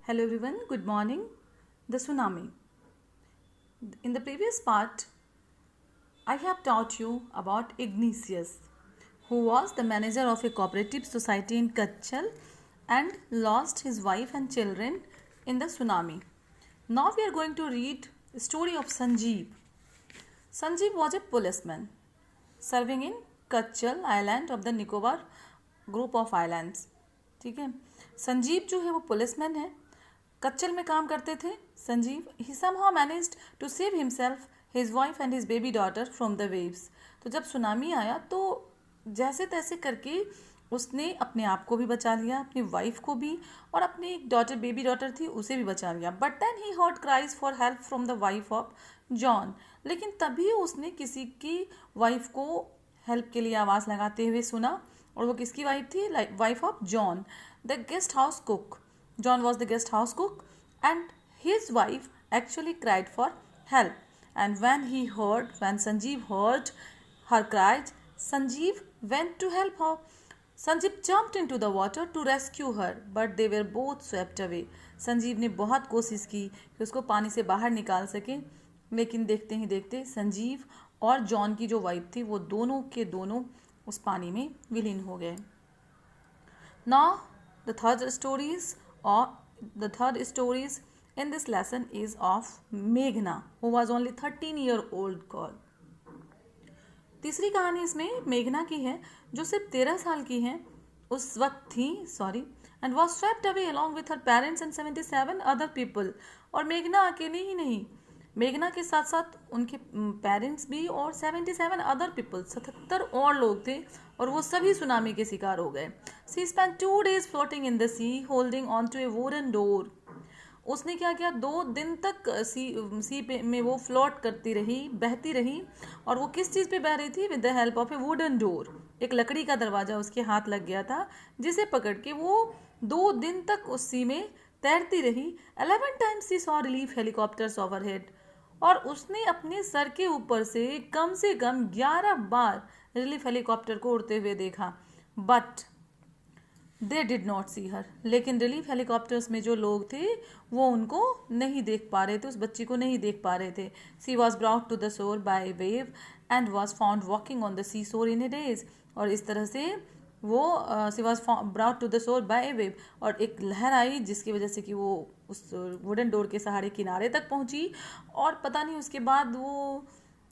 Hello everyone, good morning. The tsunami. In the previous part, I have taught you about Ignatius, who was the manager of a cooperative society in Kachchal and lost his wife and children in the tsunami. Now we are going to read the story of Sanjeev. Sanjeev was a policeman serving in Kachchal island of the Nicobar group of islands. ठीक है, संजीव जो है वो policeman है, कच्चल में काम करते थे. संजीव ही somehow managed to save himself, his wife and his baby daughter from the waves. तो जब सुनामी आया तो जैसे तैसे करके उसने अपने आप को भी बचा लिया, अपनी वाइफ को भी, और अपनी एक डॉटर बेबी डॉटर थी उसे भी बचा लिया. But then he heard cries for help from the wife of John. लेकिन तभी उसने किसी की वाइफ को हेल्प के लिए आवाज़ लगाते हुए सुना, और वो किसकी वाइफ थी? Wife of John, the guest house cook. John was the guest house cook and his wife actually cried for help. And when Sanjeev heard her cries, Sanjeev went to help her. Sanjeev jumped into the water to rescue her, but they were both swept away. Sanjeev ने बहुत कोशिश की कि उसको पानी से बाहर निकाल सके, लेकिन देखते ही देखते संजीव और जॉन की जो वाइफ थी वो दोनों के दोनों उस पानी में विलीन हो गए. Now the third stories in this lesson is of Meghna, who was only 13-year-old girl. तीसरी कहानी इसमें मेघना की है जो सिर्फ 13 साल की है उस वक्त थी, and was swept away along with her parents and 77 other people. और मेघना अकेली ही नहीं, मेघना के साथ साथ उनके पेरेंट्स भी और 77 अदर पीपल, 77 और लोग थे, और वो सभी सुनामी के शिकार हो गए. She spend 2 days floating in the sea holding on to a wooden door. उसने क्या किया, 2 दिन तक सी पे में वो फ्लोट करती रही, बहती रही. और वो किस चीज़ पे बह रही थी? With the help of A wooden door. एक लकड़ी का दरवाज़ा उसके हाथ लग गया था, जिसे पकड़ के वो 2 दिन तक उस सी में तैरती रही. 11 times सी सॉ रिलीफ हेलीकॉप्टर्स ओवरहेड. और उसने अपने सर के ऊपर से कम 11 बार रिलीफ हेलीकॉप्टर को उड़ते हुए देखा. बट दे डिड नॉट सी हर. लेकिन रिलीफ हेलीकॉप्टर्स में जो लोग थे वो उनको नहीं देख पा रहे थे, उस बच्ची को नहीं देख पा रहे थे. She was brought to the shore by wave and was found walking on the sea shore in a days. और इस तरह से वो she was brought to the shore by a wave, और एक लहर आई जिसकी वजह से कि वो उस वुडन डोर के सहारे किनारे तक पहुंची. और पता नहीं उसके बाद वो